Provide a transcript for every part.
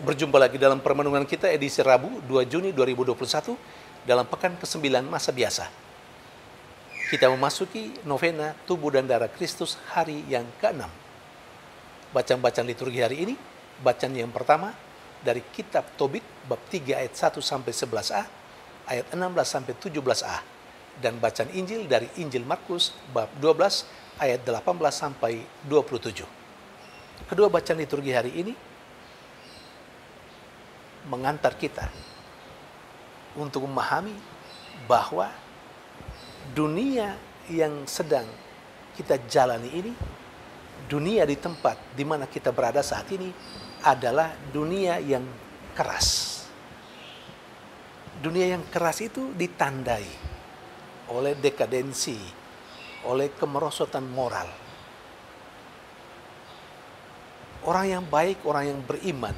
Berjumpa lagi dalam permenungan kita edisi Rabu 2 Juni 2021 dalam pekan ke-9 masa biasa. Kita memasuki novena Tubuh dan Darah Kristus hari yang ke-6. Bacaan-bacaan liturgi hari ini, bacaan yang pertama dari kitab Tobit bab 3 ayat 1 sampai 11a, ayat 16 sampai 17a, dan bacaan Injil dari Injil Markus bab 12 ayat 18 sampai 27. Kedua bacaan liturgi hari ini mengantar kita untuk memahami bahwa dunia yang sedang kita jalani ini, dunia di tempat di mana kita berada saat ini adalah dunia yang keras. Dunia yang keras itu ditandai oleh dekadensi, oleh kemerosotan moral. Orang yang baik, orang yang beriman,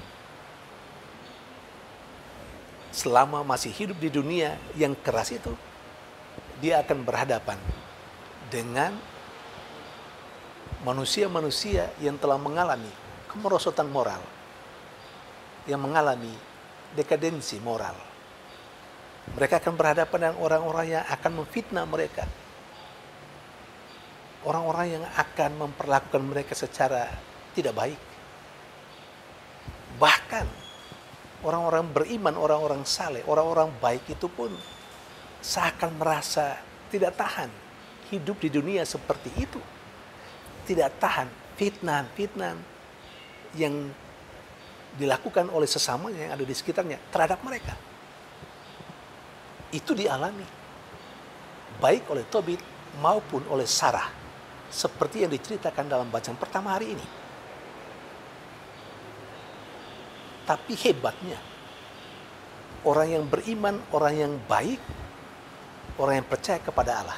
selama masih hidup di dunia yang keras itu, dia akan berhadapan dengan manusia-manusia yang telah mengalami kemerosotan moral, yang mengalami dekadensi moral. Mereka akan berhadapan dengan orang-orang yang akan memfitnah mereka, orang-orang yang akan memperlakukan mereka secara tidak baik. Bahkan orang-orang beriman, orang-orang saleh, orang-orang baik itu pun seakan merasa tidak tahan hidup di dunia seperti itu. Tidak tahan fitnah-fitnah yang dilakukan oleh sesamanya yang ada di sekitarnya terhadap mereka. Itu dialami baik oleh Tobit maupun oleh Sarah, seperti yang diceritakan dalam bacaan pertama hari ini. Tapi hebatnya, orang yang beriman, orang yang baik, orang yang percaya kepada Allah,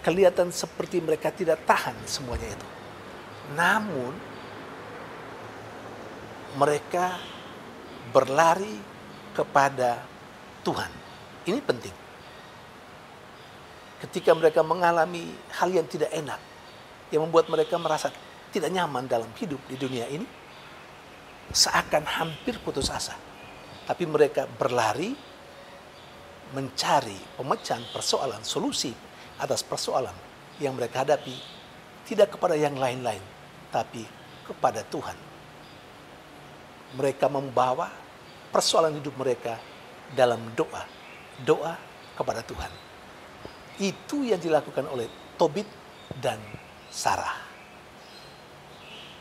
kelihatan seperti mereka tidak tahan semuanya itu. Namun, mereka berlari kepada Tuhan. Ini penting. Ketika mereka mengalami hal yang tidak enak, yang membuat mereka merasa tidak nyaman dalam hidup di dunia ini, seakan hampir putus asa. Tapi mereka berlari mencari pemecahan persoalan, solusi atas persoalan yang mereka hadapi, tidak kepada yang lain-lain, tapi kepada Tuhan. Mereka membawa persoalan hidup mereka dalam doa kepada Tuhan. Itu yang dilakukan oleh Tobit dan Sarah.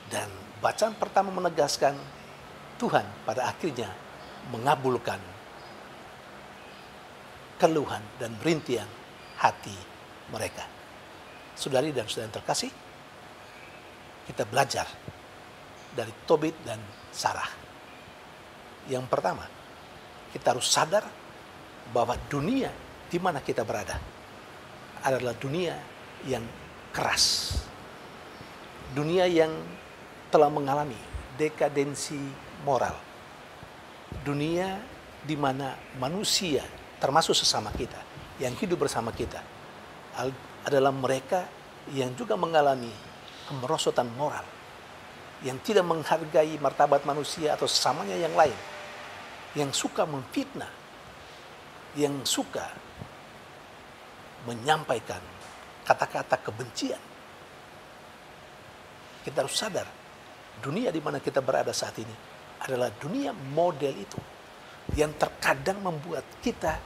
Dan bacaan pertama menegaskan Tuhan pada akhirnya mengabulkan keluhan dan rintihan hati mereka. Saudari dan saudara yang terkasih, kita belajar dari Tobit dan Sarah. Yang pertama, kita harus sadar bahwa dunia di mana kita berada adalah dunia yang keras. Dunia yang telah mengalami dekadensi moral. Dunia di mana manusia, termasuk sesama kita, yang hidup bersama kita, adalah mereka yang juga mengalami kemerosotan moral, yang tidak menghargai martabat manusia atau sesamanya yang lain, yang suka memfitnah, yang suka menyampaikan kata-kata kebencian. Kita harus sadar, dunia di mana kita berada saat ini adalah dunia model itu, yang terkadang membuat kita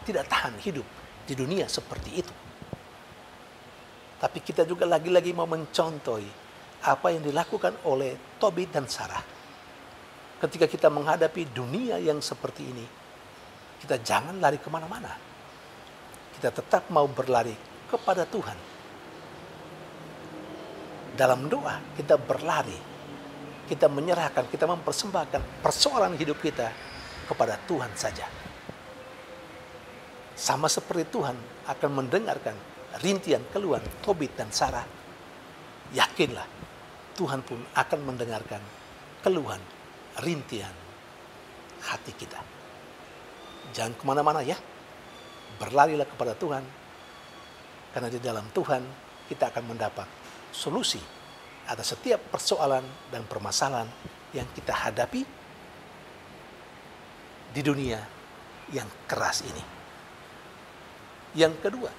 tidak tahan hidup di dunia seperti itu. Tapi kita juga lagi-lagi mau mencontohi apa yang dilakukan oleh Tobit dan Sarah. Ketika kita menghadapi dunia yang seperti ini, kita jangan lari kemana-mana. Kita tetap mau berlari kepada Tuhan. Dalam doa kita berlari, kita menyerahkan, kita mempersembahkan persoalan hidup kita kepada Tuhan saja. Sama seperti Tuhan akan mendengarkan rintihan keluhan Tobit dan Sarah, yakinlah Tuhan pun akan mendengarkan keluhan, rintihan hati kita. Jangan kemana-mana ya, berlarilah kepada Tuhan, karena di dalam Tuhan kita akan mendapat solusi atas setiap persoalan dan permasalahan yang kita hadapi di dunia yang keras ini. Yang kedua,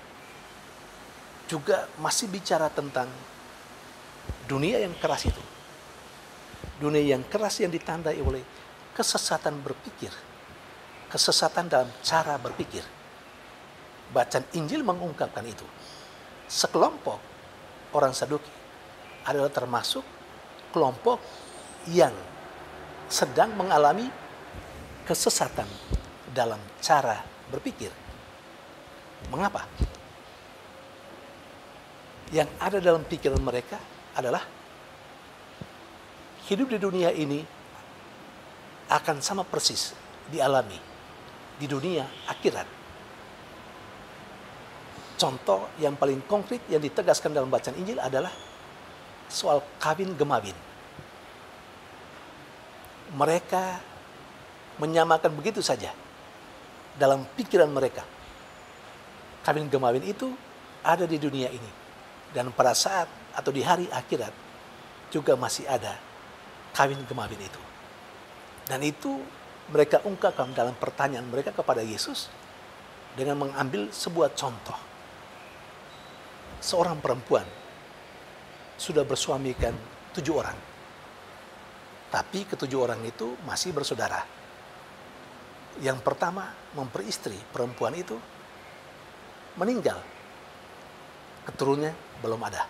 juga masih bicara tentang dunia yang keras itu. Dunia yang keras yang ditandai oleh kesesatan berpikir, kesesatan dalam cara berpikir. Bacaan Injil mengungkapkan itu. Sekelompok orang Saduki adalah termasuk kelompok yang sedang mengalami kesesatan dalam cara berpikir. Mengapa? Yang ada dalam pikiran mereka adalah hidup di dunia ini akan sama persis dialami di dunia akhirat. Contoh yang paling konkret yang ditegaskan dalam bacaan Injil adalah soal kawin gemawin. Mereka menyamakan begitu saja dalam pikiran mereka. Kawin gemawin itu ada di dunia ini. Dan pada saat atau di hari akhirat juga masih ada kawin gemawin itu. Dan itu mereka ungkapkan dalam pertanyaan mereka kepada Yesus dengan mengambil sebuah contoh. Seorang perempuan sudah bersuamikan 7 orang. Tapi ke-7 orang itu masih bersaudara. Yang pertama memperistri perempuan itu meninggal. Keturunannya belum ada.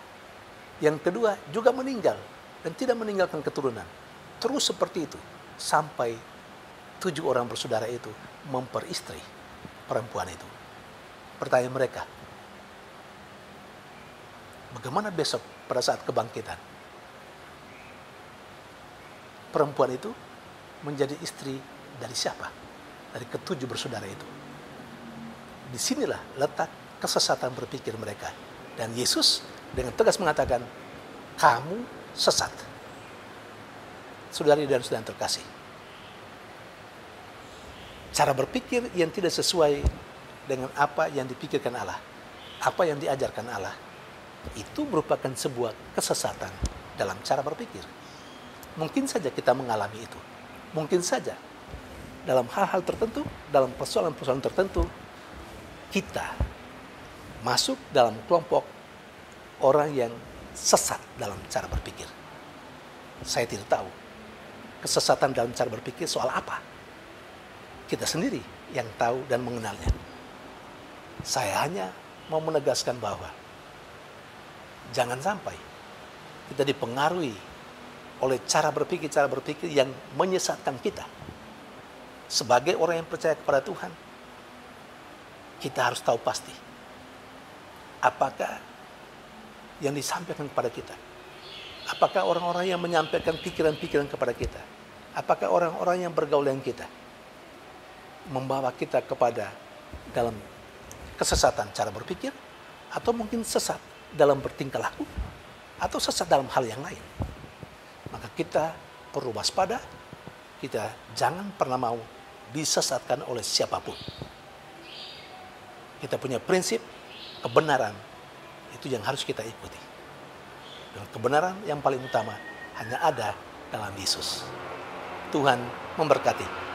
Yang kedua juga meninggal dan tidak meninggalkan keturunan. Terus seperti itu sampai 7 orang bersaudara itu memperistri perempuan itu. Pertanyaan mereka, bagaimana besok pada saat kebangkitan? Perempuan itu menjadi istri dari siapa? Dari ke-7 bersaudara itu. Disinilah letak kesesatan berpikir mereka. Dan Yesus dengan tegas mengatakan, kamu sesat. Saudari dan saudara terkasih. Cara berpikir yang tidak sesuai dengan apa yang dipikirkan Allah, apa yang diajarkan Allah, itu merupakan sebuah kesesatan dalam cara berpikir. Mungkin saja kita mengalami itu. Mungkin saja dalam hal-hal tertentu, dalam persoalan-persoalan tertentu, kita masuk dalam kelompok orang yang sesat dalam cara berpikir. Saya tidak tahu kesesatan dalam cara berpikir soal apa. Kita sendiri yang tahu dan mengenalnya. Saya hanya mau menegaskan bahwa jangan sampai kita dipengaruhi oleh cara berpikir yang menyesatkan kita. Sebagai orang yang percaya kepada Tuhan, kita harus tahu pasti apakah yang disampaikan kepada kita. Apakah orang-orang yang menyampaikan pikiran-pikiran kepada kita, apakah orang-orang yang bergaul dengan kita membawa kita kepada dalam kesesatan cara berpikir, atau mungkin sesat dalam bertingkah laku, atau sesat dalam hal yang lain. Maka kita perlu waspada, kita jangan pernah mau disesatkan oleh siapapun. Kita punya prinsip kebenaran, itu yang harus kita ikuti. Dan kebenaran yang paling utama hanya ada dalam Yesus. Tuhan memberkati.